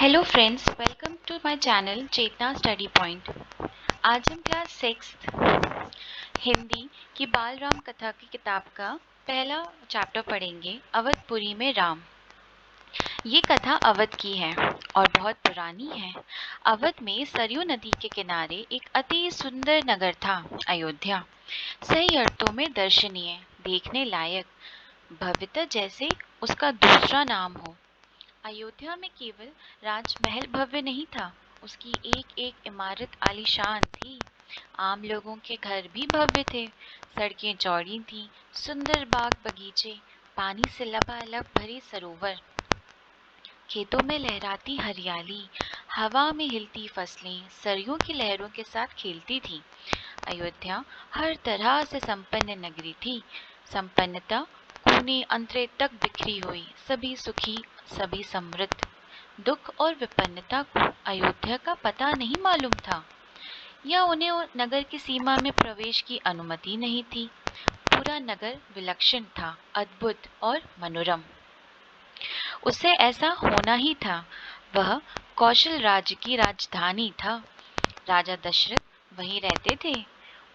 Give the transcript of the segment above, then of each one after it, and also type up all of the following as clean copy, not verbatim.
Hello friends, welcome to my channel Chetna study point. आज हम class 6 Hindi की बाल राम कथा की किताब का पहला चैप्टर पढ़ेंगे, अवधपुरी में राम। ये कथा अवध की है और बहुत पुरानी है। अवध में सरयू नदी के किनारे एक अति सुंदर नगर था, अयोध्या। सही अर्थों में दर्शनीय, देखने लायक, भव्यता जैसे उसका दूसरा नाम हो। अयोध्या में केवल राजमहल भव्य नहीं था, उसकी एक एक इमारत आलीशान थी। आम लोगों के घर भी भव्य थे। सड़कें चौड़ी थीं, सुंदर बाग बगीचे, पानी से लबालब भरे सरोवर, खेतों में लहराती हरियाली, हवा में हिलती फसलें सरयू की लहरों के साथ खेलती थीं। अयोध्या हर तरह से संपन्न नगरी थी। संपन्नता कोने अंतरे तक बिखरी हुई, सभी सुखी, सभी समृद्ध। दुख और विपन्नता को अयोध्या का पता नहीं मालूम था, या उन्हें नगर की सीमा में प्रवेश की अनुमति नहीं थी। पूरा नगर विलक्षण था, अद्भुत और मनोरम। उसे ऐसा होना ही था। वह कौशल राज्य की राजधानी था। राजा दशरथ वहीं रहते थे।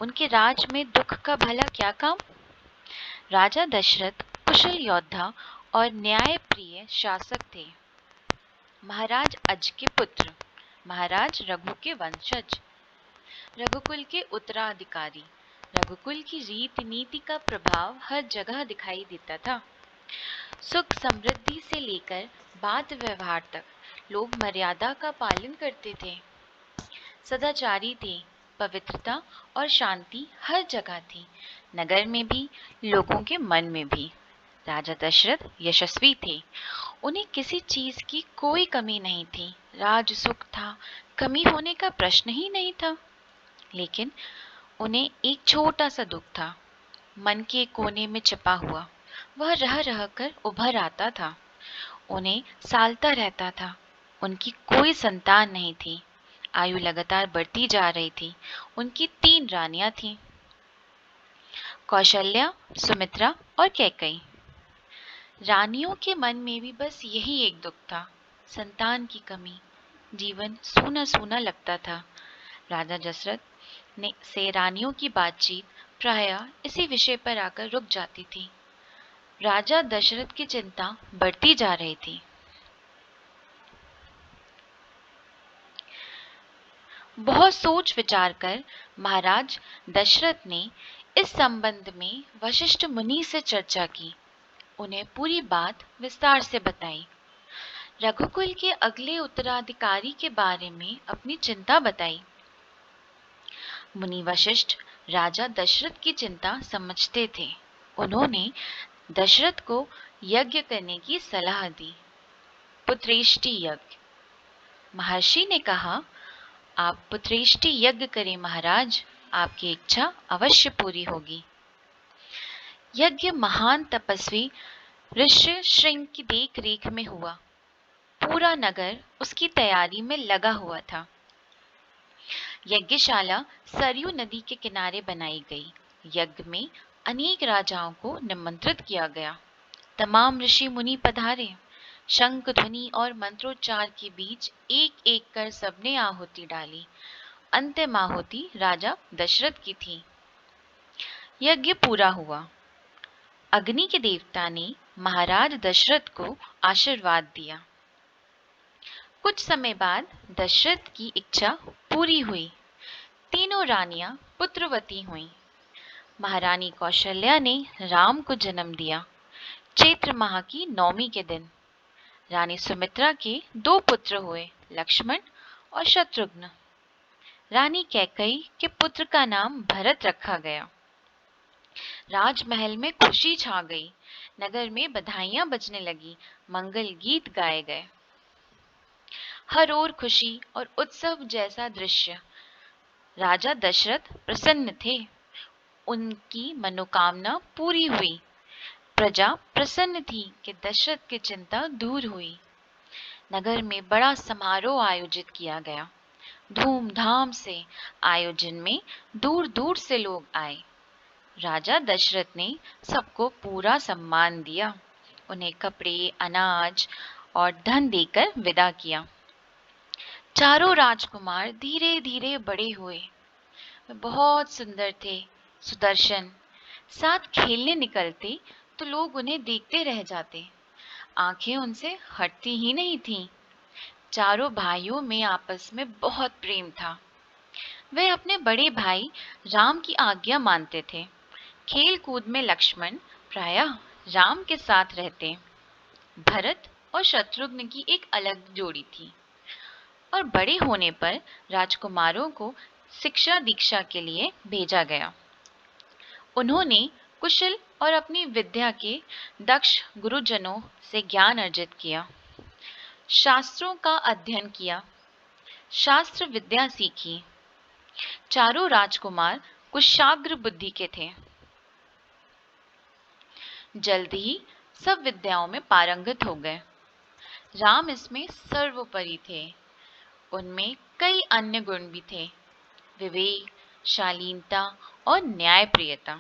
उनके राज में दुख का भला क्या काम। राजा दशरथ कुशल योद्धा और न्यायप्रिय शासक थे। महाराज अज के पुत्र, महाराज रघु के वंशज, रघुकुल के उत्तराधिकारी। रघुकुल की रीति नीति का प्रभाव हर जगह दिखाई देता था। सुख समृद्धि से लेकर बात व्यवहार तक लोग मर्यादा का पालन करते थे, सदाचारी थे। पवित्रता और शांति हर जगह थी, नगर में भी, लोगों के मन में भी। राजा दशरथ यशस्वी थे। उन्हें किसी चीज की कोई कमी नहीं थी। राज सुख था, कमी होने का प्रश्न ही नहीं था। लेकिन उन्हें एक छोटा सा दुख था, मन के कोने में छिपा हुआ। वह रह रह कर उभर आता था, उन्हें सालता रहता था। उनकी कोई संतान नहीं थी। आयु लगातार बढ़ती जा रही थी। उनकी 3 रानियां थीं, कौशल्या, सुमित्रा और कैकेयी। रानियों के मन में भी बस यही एक दुख था, संतान की कमी। जीवन सूना सूना लगता था। राजा दशरथ ने से रानियों की बातचीत प्रायः इसी विषय पर आकर रुक जाती थी। राजा दशरथ की चिंता बढ़ती जा रही थी। बहुत सोच विचार कर महाराज दशरथ ने इस संबंध में वशिष्ठ मुनि से चर्चा की। उन्हें पूरी बात विस्तार से बताई। रघुकुल के अगले उत्तराधिकारी के बारे में अपनी चिंता बताई। मुनि वशिष्ठ राजा दशरथ की चिंता समझते थे। उन्होंने दशरथ को यज्ञ करने की सलाह दी, पुत्रेष्टि यज्ञ। महर्षि ने कहा, आप पुत्रेष्टि यज्ञ करें महाराज, आपकी इच्छा अवश्य पूरी होगी। यज्ञ महान तपस्वी ऋष्यशृंग की देख रेख में हुआ। पूरा नगर उसकी तैयारी में लगा हुआ था। यज्ञशाला सरयू नदी के किनारे बनाई गई। यज्ञ में अनेक राजाओं को निमंत्रित किया गया। तमाम ऋषि मुनि पधारे। शंख ध्वनि और मंत्रोच्चार के बीच एक एक कर सबने आहुति डाली। अंतिम आहुति राजा दशरथ की थी। यज्ञ पूरा हुआ। अग्नि के देवता ने महाराज दशरथ को आशीर्वाद दिया। कुछ समय बाद दशरथ की इच्छा पूरी हुई। तीनों रानियां पुत्रवती हुईं। महारानी कौशल्या ने राम को जन्म दिया, चैत्र माह की 9वीं के दिन। रानी सुमित्रा के 2 पुत्र हुए, लक्ष्मण और शत्रुघ्न। रानी कैकेयी के पुत्र का नाम भरत रखा गया। राजमहल में खुशी छा गई। नगर में बधाइयां बजने लगी, मंगल गीत गाए गए। हर ओर खुशी और उत्सव जैसा दृश्य। राजा दशरथ प्रसन्न थे। उनकी मनोकामना पूरी हुई। प्रजा प्रसन्न थी कि दशरथ की चिंता दूर हुई। नगर में बड़ा समारोह आयोजित किया गया। धूमधाम से आयोजन में दूर दूर से लोग आए। राजा दशरथ ने सबको पूरा सम्मान दिया। उन्हें कपड़े, अनाज और धन देकर विदा किया। चारों राजकुमार धीरे धीरे बड़े हुए। वे बहुत सुंदर थे, सुदर्शन। साथ खेलने निकलते तो लोग उन्हें देखते रह जाते। आंखें उनसे हटती ही नहीं थीं। चारों भाइयों में आपस में बहुत प्रेम था। वे अपने बड़े भाई राम की आज्ञा मानते थे। खेल कूद में लक्ष्मण प्रायः राम के साथ रहते। भरत और शत्रुघ्न की एक अलग जोड़ी थी। और बड़े होने पर राजकुमारों को शिक्षा दीक्षा के लिए भेजा गया। उन्होंने कुशल और अपनी विद्या के दक्ष गुरुजनों से ज्ञान अर्जित किया। शास्त्रों का अध्ययन किया, शास्त्र विद्या सीखी। चारों राजकुमार कुशाग्र बुद्धि के थे। जल्द ही सब विद्याओं में पारंगत हो गए। राम इसमें सर्वोपरि थे। उनमें कई अन्य गुण भी थे, विवेक, शालीनता और न्यायप्रियता।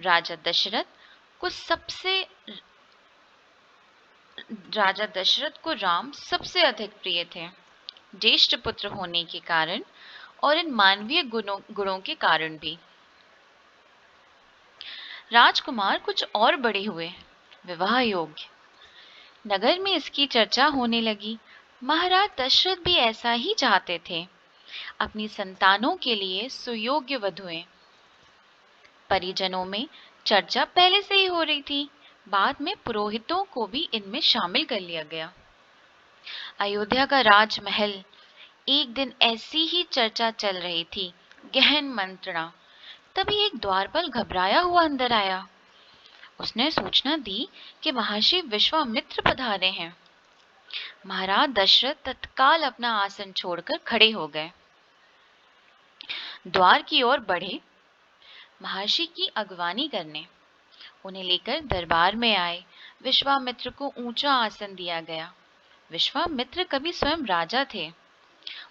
राजा दशरथ को राम सबसे अधिक प्रिय थे, ज्येष्ठ पुत्र होने के कारण और इन मानवीय गुणों के कारण भी। राजकुमार कुछ और बड़े हुए, विवाह योग्य। नगर में इसकी चर्चा होने लगी। महाराज दशरथ भी ऐसा ही चाहते थे, अपनी संतानों के लिए सुयोग्य वधुएं। परिजनों में चर्चा पहले से ही हो रही थी। बाद में पुरोहितों को भी इनमें शामिल कर लिया गया। अयोध्या का राजमहल, एक दिन ऐसी ही चर्चा चल रही थी, गहन मंत्रणा। तभी एक द्वारपाल घबराया हुआ अंदर आया। उसने सूचना दी कि महर्षि विश्वामित्र पधारे हैं। महाराज दशरथ तत्काल अपना आसन छोड़कर खड़े हो गए। द्वार की ओर बढ़े, महर्षि की अगवानी करने। उन्हें लेकर दरबार में आए। विश्वामित्र को ऊंचा आसन दिया गया। विश्वामित्र कभी स्वयं राजा थे,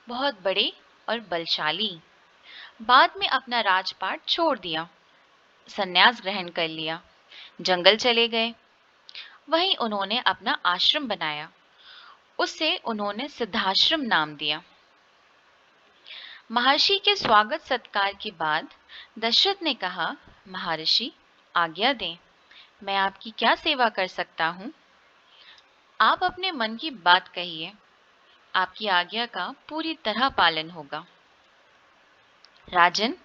बहुत बड़े और बलशाली। बाद में अपना राजपाट छोड़ दिया, संन्यास ग्रहण कर लिया, जंगल चले गए। वहीं उन्होंने अपना आश्रम बनाया। उसे उन्होंने सिद्धाश्रम नाम दिया। महर्षि के स्वागत सत्कार के बाद दशरथ ने कहा, महर्षि आज्ञा दें, मैं आपकी क्या सेवा कर सकता हूं? आप अपने मन की बात कहिए, आपकी आज्ञा का पूरी तरह पालन होगा। राजन,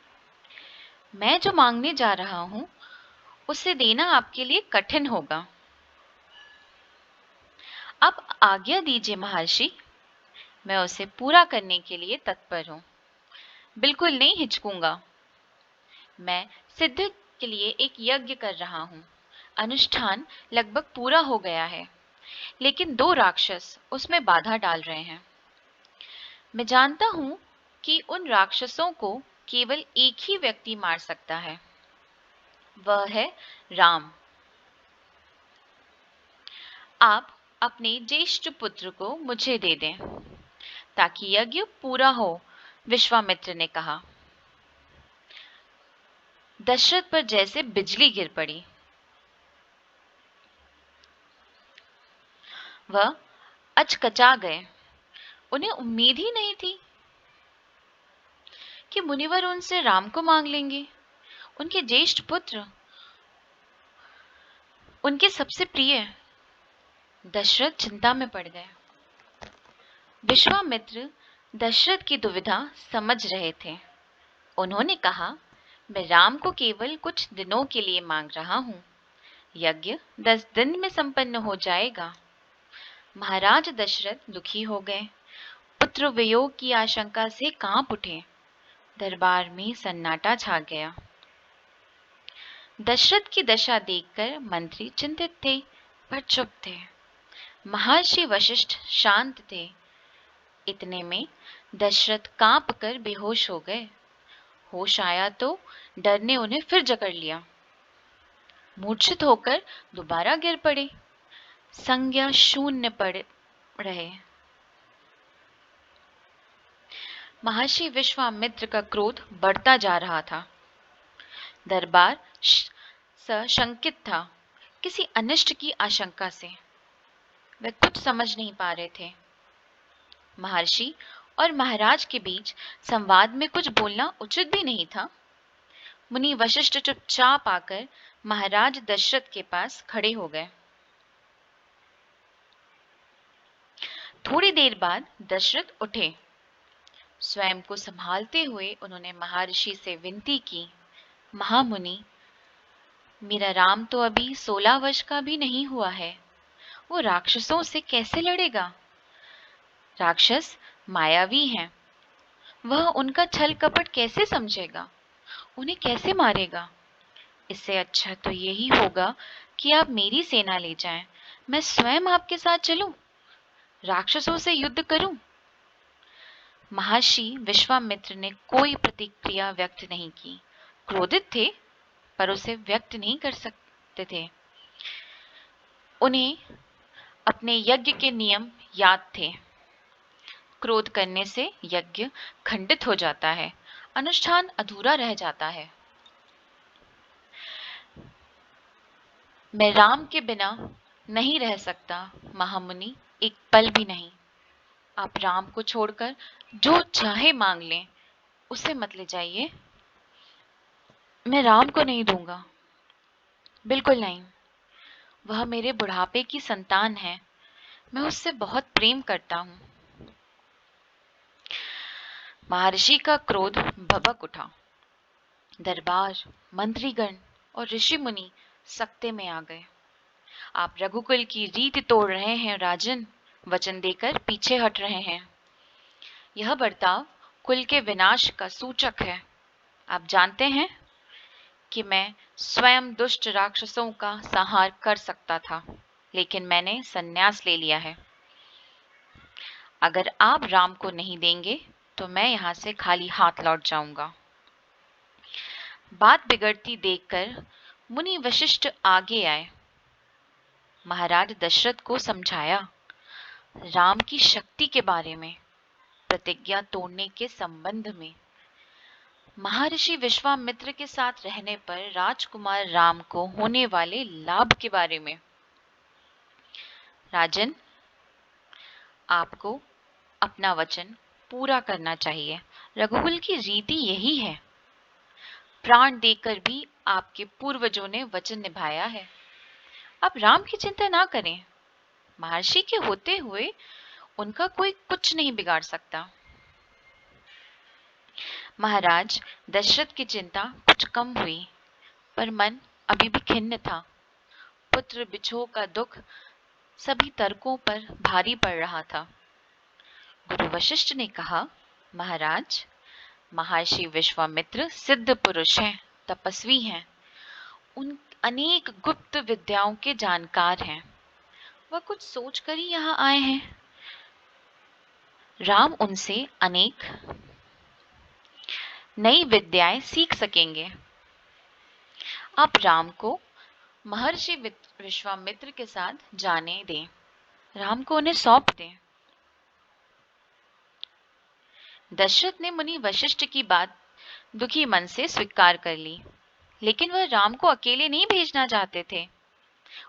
मैं जो मांगने जा रहा हूं उसे देना आपके लिए कठिन होगा। अब आज्ञा दीजिए महर्षि, मैं उसे पूरा करने के लिए तत्पर हूं। बिल्कुल नहीं हिचकूंगा। मैं सिद्ध के लिए एक यज्ञ कर रहा हूं। अनुष्ठान लगभग पूरा हो गया है, लेकिन 2 राक्षस उसमें बाधा डाल रहे हैं। मैं जानता हूं कि उन राक्षसों को केवल एक ही व्यक्ति मार सकता है, वह है राम। आप अपने ज्येष्ठ पुत्र को मुझे दे दें ताकि यज्ञ पूरा हो, विश्वामित्र ने कहा। दशरथ पर जैसे बिजली गिर पड़ी। वह अचकचा गए। उन्हें उम्मीद ही नहीं थी कि मुनिवर उनसे राम को मांग लेंगे, उनके ज्येष्ठ पुत्र, उनके सबसे प्रिय। दशरथ चिंता में पड़ गए। विश्वामित्र दशरथ की दुविधा समझ रहे थे। उन्होंने कहा, मैं राम को केवल कुछ दिनों के लिए मांग रहा हूं। यज्ञ 10 दिन में संपन्न हो जाएगा। महाराज दशरथ दुखी हो गए। पुत्र वियोग की आशंका से कांप उठे। दरबार में सन्नाटा छा गया। दशरथ की दशा देखकर मंत्री चिंतित थे, पर चुप थे। महर्षि वशिष्ठ शांत थे। इतने में दशरथ कांप कर बेहोश हो गए। होश आया तो डर ने उन्हें फिर जकड़ लिया। मूर्छित होकर दोबारा गिर पड़े। संज्ञा शून्य पड़े रहे। महर्षि विश्वामित्र का क्रोध बढ़ता जा रहा था। दरबार सशंकित था, किसी अनिष्ट की आशंका से। वे कुछ समझ नहीं पा रहे थे। महर्षि और महाराज के बीच संवाद में कुछ बोलना उचित भी नहीं था। मुनि वशिष्ठ चुपचाप आकर महाराज दशरथ के पास खड़े हो गए। थोड़ी देर बाद दशरथ उठे। स्वयं को संभालते हुए उन्होंने महर्षि से विनती की, महामुनि, मेरा राम तो अभी 16 वर्ष का भी नहीं हुआ है। वो राक्षसों से कैसे लड़ेगा? राक्षस मायावी हैं। वह उनका छल कपट कैसे समझेगा? उन्हें कैसे मारेगा? इससे अच्छा तो यही होगा कि आप मेरी सेना ले जाएं, मैं स्वयं आपके साथ चलूं, राक्षसों से युद्ध करूं। महर्षि विश्वामित्र ने कोई प्रतिक्रिया व्यक्त नहीं की। क्रोधित थे पर उसे व्यक्त नहीं कर सकते थे। उन्हें अपने यज्ञ के नियम याद थे। क्रोध करने से यज्ञ खंडित हो जाता है, अनुष्ठान अधूरा रह जाता है। मैं राम के बिना नहीं रह सकता महामुनि, एक पल भी नहीं। आप राम को छोड़कर जो चाहे मांग लें, उसे मत ले जाइए। मैं राम को नहीं दूंगा, बिल्कुल नहीं। वह मेरे बुढ़ापे की संतान है, मैं उससे बहुत प्रेम करता हूं। महर्षि का क्रोध भभक उठा। दरबार, मंत्रीगण और ऋषि मुनि सकते में आ गए। आप रघुकुल की रीति तोड़ रहे हैं राजन, वचन देकर पीछे हट रहे हैं। यह बर्ताव कुल के विनाश का सूचक है। आप जानते हैं कि मैं स्वयं दुष्ट राक्षसों का संहार कर सकता था, लेकिन मैंने संन्यास ले लिया है। अगर आप राम को नहीं देंगे तो मैं यहां से खाली हाथ लौट जाऊंगा। बात बिगड़ती देखकर मुनि वशिष्ठ आगे आए। महाराज दशरथ को समझाया, राम की शक्ति के बारे में, प्रतिज्ञा तोड़ने के संबंध में, महर्षि विश्वामित्र के साथ रहने पर राजकुमार राम को होने वाले लाभ के बारे में। राजन, आपको अपना वचन पूरा करना चाहिए। रघुकुल की रीति यही है। प्राण देकर भी आपके पूर्वजों ने वचन निभाया है। आप राम की चिंता ना करें। महर्षि के होते हुए उनका कोई कुछ नहीं बिगाड़ सकता। महाराज दशरथ की चिंता कुछ कम हुई, पर मन अभी भी खिन्न था। पुत्र बिछोह का दुख सभी तर्कों पर भारी पड़ रहा था। गुरु वशिष्ठ ने कहा, महाराज, महर्षि विश्वामित्र सिद्ध पुरुष हैं, तपस्वी हैं, उन अनेक गुप्त विद्याओं के जानकार हैं। वह कुछ सोचकर ही यहाँ आए हैं। राम उनसे अनेक नई विद्याएं सीख सकेंगे। आप राम को महर्षि विश्वामित्र के साथ जाने दें। राम को उन्हें सौंप दें। दशरथ ने मुनि वशिष्ठ की बात दुखी मन से स्वीकार कर ली, लेकिन वह राम को अकेले नहीं भेजना चाहते थे।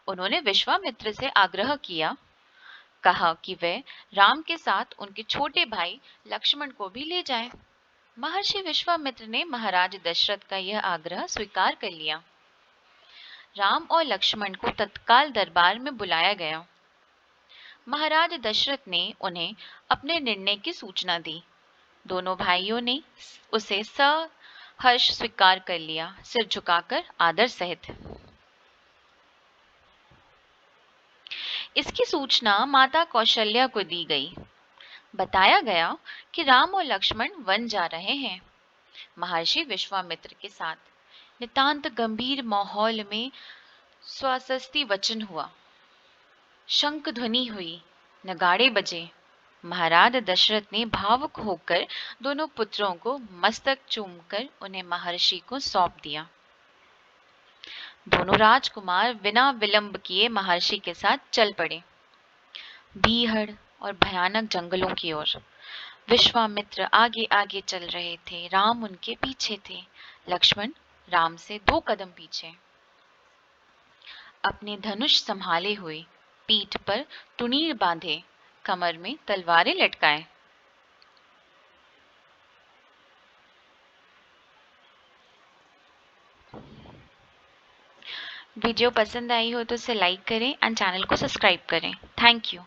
उन्होंने विश्वामित्र से आग्रह किया, कहा कि वे राम के साथ उनके छोटे भाई लक्ष्मण को भी ले जाएं। महर्षि विश्वामित्र ने महाराज दशरथ का यह आग्रह स्वीकार कर लिया। राम और लक्ष्मण को तत्काल दरबार में बुलाया गया। महाराज दशरथ ने उन्हें अपने निर्णय की सूचना दी। दोनों भाइयों ने उसे सहर्ष स्वीकार कर लिया, सिर झुकाकर आदर सहित। इसकी सूचना माता कौशल्या को दी गई। बताया गया कि राम और लक्ष्मण वन जा रहे हैं। महर्षि विश्वामित्र के साथ नितांत गंभीर माहौल में स्वास्ति वचन हुआ। शंख ध्वनि हुई, नगाड़े बजे। महाराज दशरथ ने भावुक होकर दोनों पुत्रों को मस्तक चूमकर उन्हें महर्षि को सौंप दिया। दोनों राजकुमार बिना विलंब किए महर्षि के साथ चल पड़े, बीहड़ और भयानक जंगलों की ओर। विश्वामित्र आगे आगे चल रहे थे, राम उनके पीछे थे, लक्ष्मण राम से 2 कदम पीछे। अपने धनुष संभाले हुए, पीठ पर तुनीर बांधे, कमर में तलवारें लटकाए, वीडियो पसंद आई हो तो उसे लाइक करें एंड चैनल को सब्सक्राइब करें। Thank you.